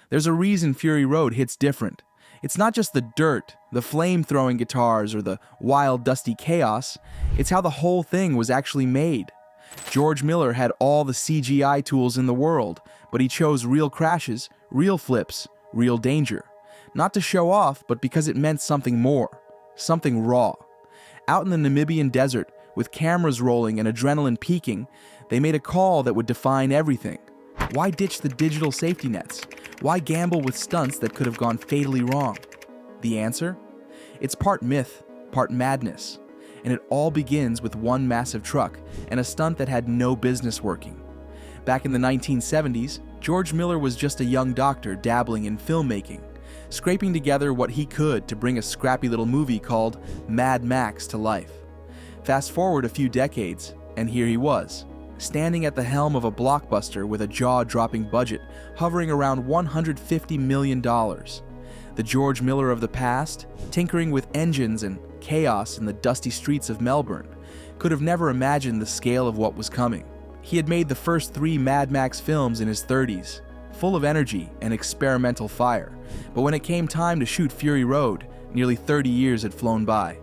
There's a reason Fury Road hits different. It's not just the dirt, the flame-throwing guitars, or the wild, dusty chaos. It's how the whole thing was actually made. George Miller had all the CGI tools in the world, but he chose real crashes, real flips, real danger. Not to show off, but because it meant something more. Something raw. Out in the Namibian desert, with cameras rolling and adrenaline peaking, they made a call that would define everything. Why ditch the digital safety nets? Why gamble with stunts that could have gone fatally wrong? The answer? It's part myth, part madness. And it all begins with one massive truck and a stunt that had no business working. Back in the 1970s, George Miller was just a young doctor dabbling in filmmaking, scraping together what he could to bring a scrappy little movie called Mad Max to life. Fast forward a few decades, and here he was, standing at the helm of a blockbuster with a jaw-dropping budget hovering around $150 million. The George Miller of the past, tinkering with engines and chaos in the dusty streets of Melbourne, could have never imagined the scale of what was coming. He had made the first 3 Mad Max films in his 30s, full of energy and experimental fire, but when it came time to shoot Fury Road, nearly 30 years had flown by.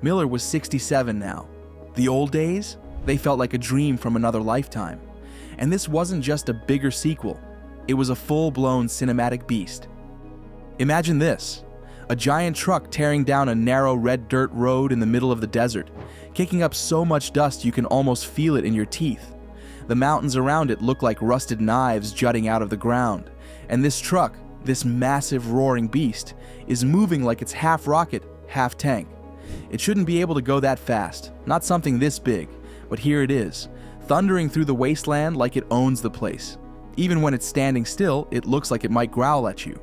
Miller was 67 now. The old days? They felt like a dream from another lifetime. And this wasn't just a bigger sequel, it was a full-blown cinematic beast. Imagine this: a giant truck tearing down a narrow red dirt road in the middle of the desert, kicking up so much dust you can almost feel it in your teeth. The mountains around it look like rusted knives jutting out of the ground, and this truck, this massive roaring beast, is moving like it's half rocket, half tank. It shouldn't be able to go that fast, not something this big, but here it is, thundering through the wasteland like it owns the place. Even when it's standing still, it looks like it might growl at you.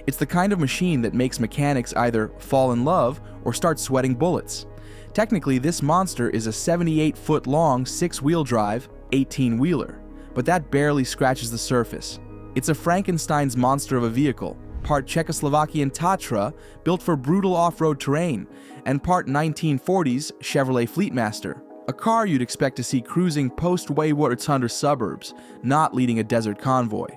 It's the kind of machine that makes mechanics either fall in love or start sweating bullets. Technically, this monster is a 78-foot-long 6-wheel drive, 18-wheeler, but that barely scratches the surface. It's a Frankenstein's monster of a vehicle, part Czechoslovakian Tatra, built for brutal off-road terrain, and part 1940s Chevrolet Fleetmaster, a car you'd expect to see cruising post-Weywortshunder suburbs, not leading a desert convoy.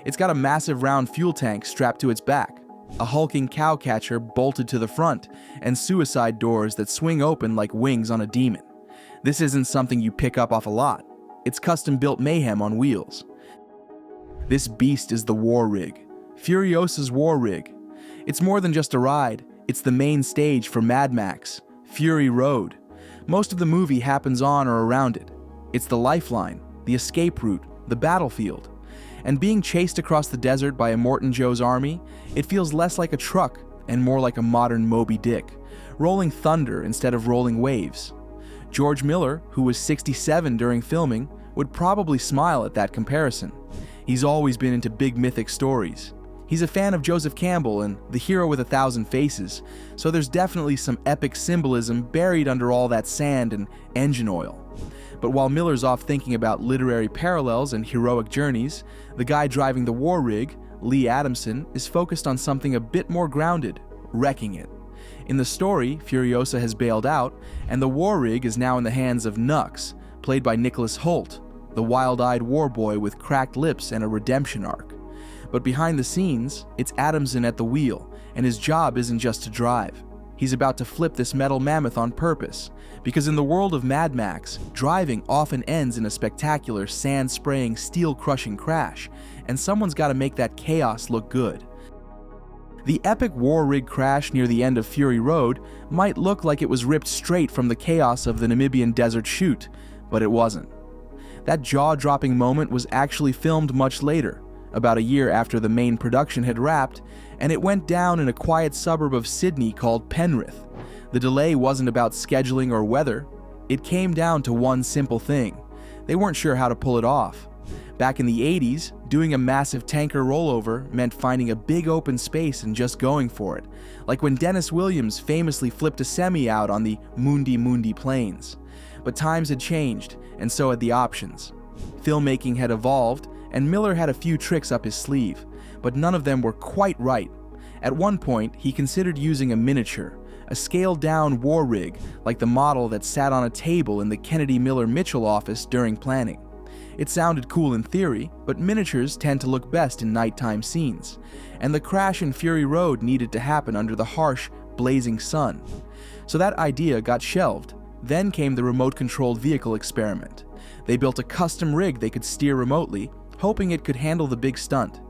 It's got a massive round fuel tank strapped to its back, a hulking cow catcher bolted to the front, and suicide doors that swing open like wings on a demon. This isn't something you pick up off a lot. It's custom-built mayhem on wheels. This beast is the War Rig, Furiosa's War Rig. It's more than just a ride, it's the main stage for Mad Max, Fury Road. Most of the movie happens on or around it. It's the lifeline, the escape route, the battlefield. And being chased across the desert by Immortan Joe's army, it feels less like a truck and more like a modern Moby Dick, rolling thunder instead of rolling waves. George Miller, who was 67 during filming, would probably smile at that comparison. He's always been into big mythic stories. He's a fan of Joseph Campbell and The Hero with a Thousand Faces, so there's definitely some epic symbolism buried under all that sand and engine oil. But while Miller's off thinking about literary parallels and heroic journeys, the guy driving the War Rig, Lee Adamson, is focused on something a bit more grounded: wrecking it. In the story, Furiosa has bailed out, and the War Rig is now in the hands of Nux, played by Nicholas Hoult, the wild-eyed war boy with cracked lips and a redemption arc. But behind the scenes, it's Adamson at the wheel, and his job isn't just to drive. He's about to flip this metal mammoth on purpose, because in the world of Mad Max, driving often ends in a spectacular sand-spraying, steel-crushing crash, and someone's got to make that chaos look good. The epic War Rig crash near the end of Fury Road might look like it was ripped straight from the chaos of the Namibian desert shoot, but it wasn't. That jaw-dropping moment was actually filmed much later, about a year after the main production had wrapped, and it went down in a quiet suburb of Sydney called Penrith. The delay wasn't about scheduling or weather. It came down to one simple thing: they weren't sure how to pull it off. Back in the 80s, doing a massive tanker rollover meant finding a big open space and just going for it, like when Dennis Williams famously flipped a semi out on the Mundi Mundi Plains. But times had changed, and so had the options. Filmmaking had evolved, and Miller had a few tricks up his sleeve, but none of them were quite right. At one point, he considered using a miniature, a scaled-down War Rig like the model that sat on a table in the Kennedy Miller Mitchell office during planning. It sounded cool in theory, but miniatures tend to look best in nighttime scenes, and the crash in Fury Road needed to happen under the harsh, blazing sun. So that idea got shelved. Then came the remote-controlled vehicle experiment. They built a custom rig they could steer remotely, hoping it could handle the big stunt.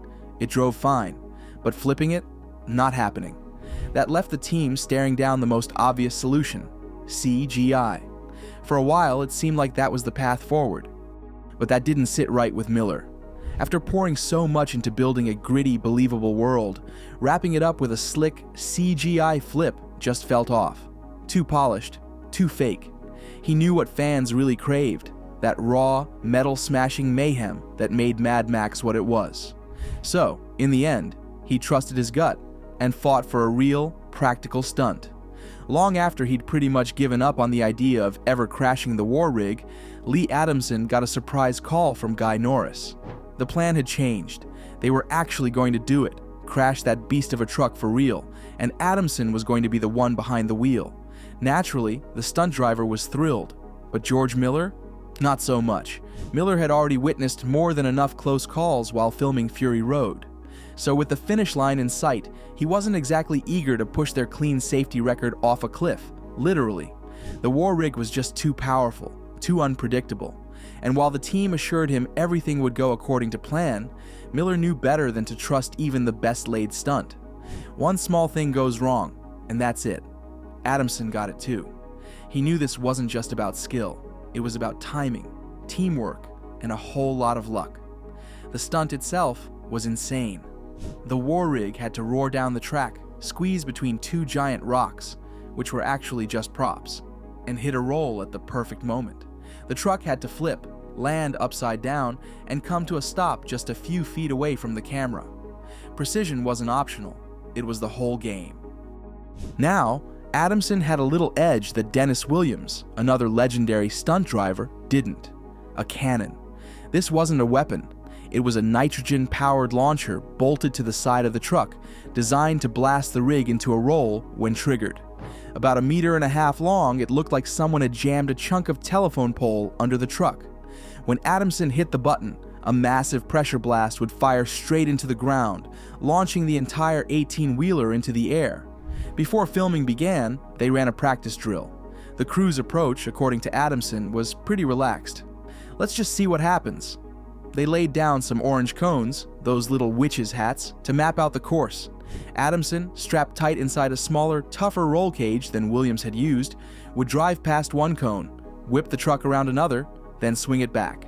It drove fine, but flipping it? Not happening. That left the team staring down the most obvious solution: CGI. For a while, it seemed like that was the path forward. But that didn't sit right with Miller. After pouring so much into building a gritty, believable world, wrapping it up with a slick CGI flip just felt off. Too polished, too fake. He knew what fans really craved, that raw, metal-smashing mayhem that made Mad Max what it was. So, in the end, he trusted his gut and fought for a real, practical stunt. Long after he'd pretty much given up on the idea of ever crashing the war rig, Lee Adamson got a surprise call from Guy Norris. The plan had changed. They were actually going to do it, crash that beast of a truck for real, and Adamson was going to be the one behind the wheel. Naturally, the stunt driver was thrilled, but George Miller? Not so much. Miller had already witnessed more than enough close calls while filming Fury Road. So with the finish line in sight, he wasn't exactly eager to push their clean safety record off a cliff, literally. The war rig was just too powerful, too unpredictable. And while the team assured him everything would go according to plan, Miller knew better than to trust even the best-laid stunt. One small thing goes wrong, and that's it. Adamson got it too. He knew this wasn't just about skill. It was about timing, teamwork, and a whole lot of luck. The stunt itself was insane. The war rig had to roar down the track, squeeze between two giant rocks, which were actually just props, and hit a roll at the perfect moment. The truck had to flip, land upside down, and come to a stop just a few feet away from the camera. Precision wasn't optional. It was the whole game. Now, Adamson had a little edge that Dennis Williams, another legendary stunt driver, didn't. A cannon. This wasn't a weapon. It was a nitrogen-powered launcher bolted to the side of the truck, designed to blast the rig into a roll when triggered. About 1.5 meters long, it looked like someone had jammed a chunk of telephone pole under the truck. When Adamson hit the button, a massive pressure blast would fire straight into the ground, launching the entire 18-wheeler into the air. Before filming began, they ran a practice drill. The crew's approach, according to Adamson, was pretty relaxed. Let's just see what happens. They laid down some orange cones, those little witches' hats, to map out the course. Adamson, strapped tight inside a smaller, tougher roll cage than Williams had used, would drive past one cone, whip the truck around another, then swing it back.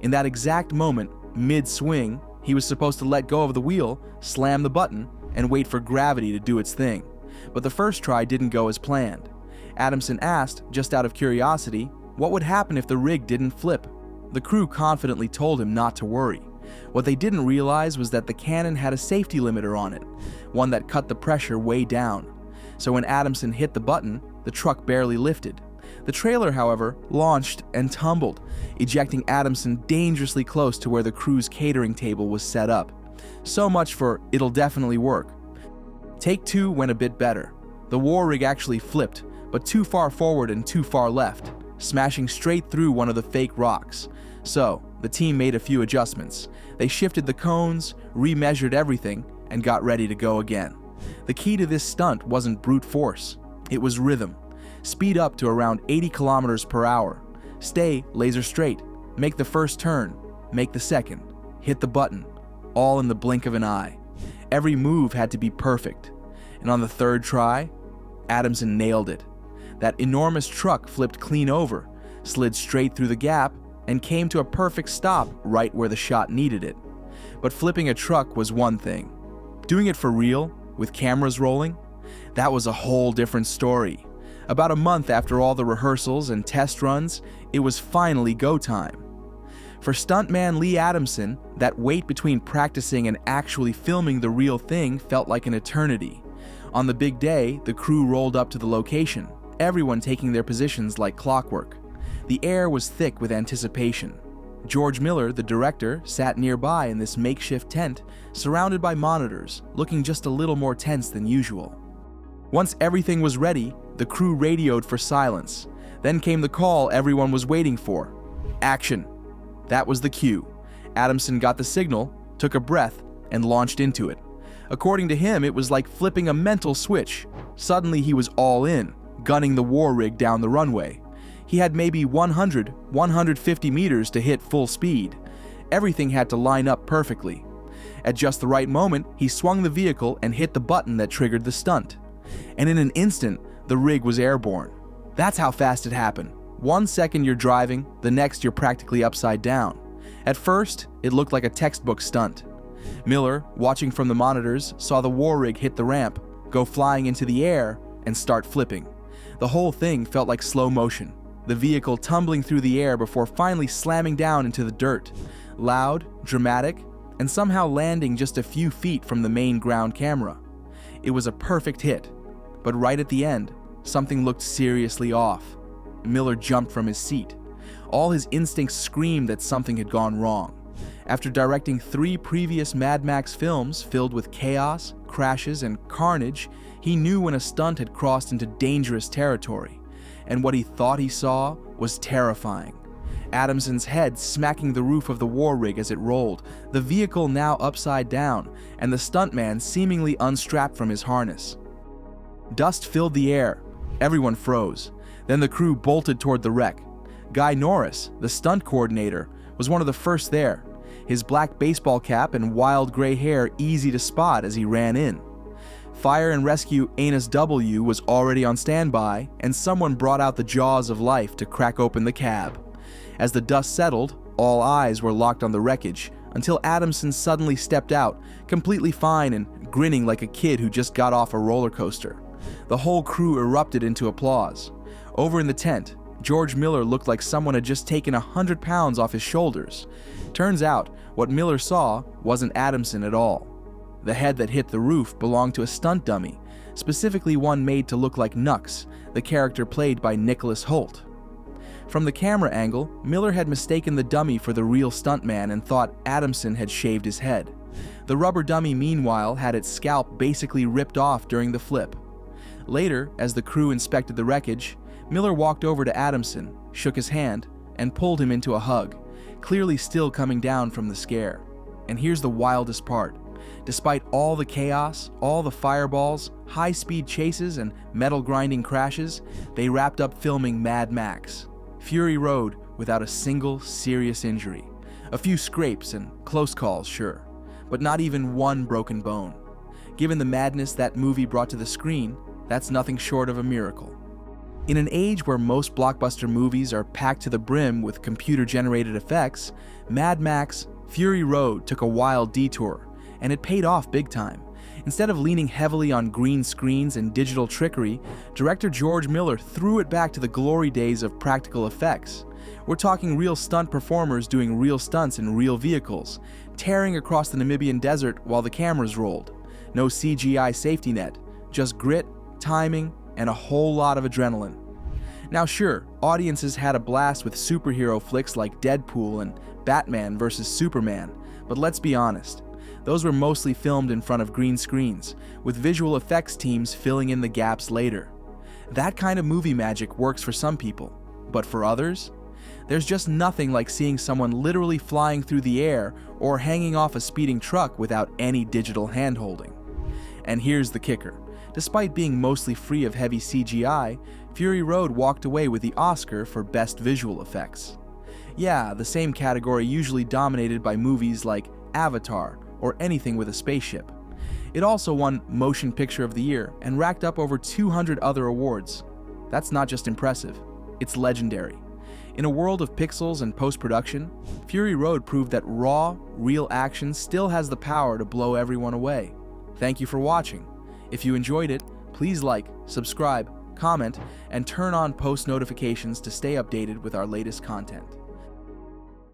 In that exact moment, mid-swing, he was supposed to let go of the wheel, slam the button, and wait for gravity to do its thing. But the first try didn't go as planned. Adamson asked, just out of curiosity, what would happen if the rig didn't flip. The crew confidently told him not to worry. What they didn't realize was that the cannon had a safety limiter on it, one that cut the pressure way down. So when Adamson hit the button, the truck barely lifted. The trailer, however, launched and tumbled, ejecting Adamson dangerously close to where the crew's catering table was set up. So much for "it'll definitely work." Take two went a bit better. The war rig actually flipped, but too far forward and too far left, smashing straight through one of the fake rocks. So, the team made a few adjustments. They shifted the cones, remeasured everything, and got ready to go again. The key to this stunt wasn't brute force. It was rhythm. Speed up to around 80 kilometers per hour. Stay laser straight. Make the first turn. Make the second. Hit the button. All in the blink of an eye. Every move had to be perfect. And on the third try, Adamson nailed it. That enormous truck flipped clean over, slid straight through the gap, and came to a perfect stop right where the shot needed it. But flipping a truck was one thing. Doing it for real, with cameras rolling, that was a whole different story. About a month after all the rehearsals and test runs, it was finally go time. For stuntman Lee Adamson, that wait between practicing and actually filming the real thing felt like an eternity. On the big day, the crew rolled up to the location, everyone taking their positions like clockwork. The air was thick with anticipation. George Miller, the director, sat nearby in this makeshift tent, surrounded by monitors, looking just a little more tense than usual. Once everything was ready, the crew radioed for silence. Then came the call everyone was waiting for. Action. That was the cue. Adamson got the signal, took a breath, and launched into it. According to him, it was like flipping a mental switch. Suddenly he was all in, gunning the war rig down the runway. He had maybe 100, 150 meters to hit full speed. Everything had to line up perfectly. At just the right moment, he swung the vehicle and hit the button that triggered the stunt. And in an instant, the rig was airborne. That's how fast it happened. 1 second you're driving, the next you're practically upside down. At first, it looked like a textbook stunt. Miller, watching from the monitors, saw the war rig hit the ramp, go flying into the air, and start flipping. The whole thing felt like slow motion, the vehicle tumbling through the air before finally slamming down into the dirt. Loud, dramatic, and somehow landing just a few feet from the main ground camera. It was a perfect hit, but right at the end, something looked seriously off. Miller jumped from his seat. All his instincts screamed that something had gone wrong. After directing 3 previous Mad Max films filled with chaos, crashes, and carnage, he knew when a stunt had crossed into dangerous territory. And what he thought he saw was terrifying. Adamson's head smacking the roof of the war rig as it rolled, the vehicle now upside down, and the stuntman seemingly unstrapped from his harness. Dust filled the air. Everyone froze. Then the crew bolted toward the wreck. Guy Norris, the stunt coordinator, was one of the first there, his black baseball cap and wild gray hair easy to spot as he ran in. Fire and Rescue Anus W was already on standby, and someone brought out the jaws of life to crack open the cab. As the dust settled, all eyes were locked on the wreckage, until Adamson suddenly stepped out, completely fine and grinning like a kid who just got off a roller coaster. The whole crew erupted into applause. Over in the tent, George Miller looked like someone had just taken 100 pounds off his shoulders. Turns out, what Miller saw wasn't Adamson at all. The head that hit the roof belonged to a stunt dummy, specifically one made to look like Nux, the character played by Nicholas Hoult. From the camera angle, Miller had mistaken the dummy for the real stuntman and thought Adamson had shaved his head. The rubber dummy, meanwhile, had its scalp basically ripped off during the flip. Later, as the crew inspected the wreckage, Miller walked over to Adamson, shook his hand, and pulled him into a hug, clearly still coming down from the scare. And here's the wildest part. Despite all the chaos, all the fireballs, high-speed chases, and metal-grinding crashes, they wrapped up filming Mad Max Fury Road without a single serious injury. A few scrapes and close calls, sure, but not even one broken bone. Given the madness that movie brought to the screen, that's nothing short of a miracle. In an age where most blockbuster movies are packed to the brim with computer-generated effects, Mad Max Fury Road took a wild detour, and it paid off big time. Instead of leaning heavily on green screens and digital trickery, director George Miller threw it back to the glory days of practical effects. We're talking real stunt performers doing real stunts in real vehicles, tearing across the Namibian desert while the cameras rolled. No CGI safety net, just grit, timing, and a whole lot of adrenaline. Now sure, audiences had a blast with superhero flicks like Deadpool and Batman vs. Superman, but let's be honest, those were mostly filmed in front of green screens, with visual effects teams filling in the gaps later. That kind of movie magic works for some people, but for others? There's just nothing like seeing someone literally flying through the air or hanging off a speeding truck without any digital hand-holding. And here's the kicker. Despite being mostly free of heavy CGI, Fury Road walked away with the Oscar for Best Visual Effects. Yeah, the same category usually dominated by movies like Avatar or anything with a spaceship. It also won Motion Picture of the Year and racked up over 200 other awards. That's not just impressive, it's legendary. In a world of pixels and post-production, Fury Road proved that raw, real action still has the power to blow everyone away. Thank you for watching. If you enjoyed it, please like, subscribe, comment, and turn on post notifications to stay updated with our latest content.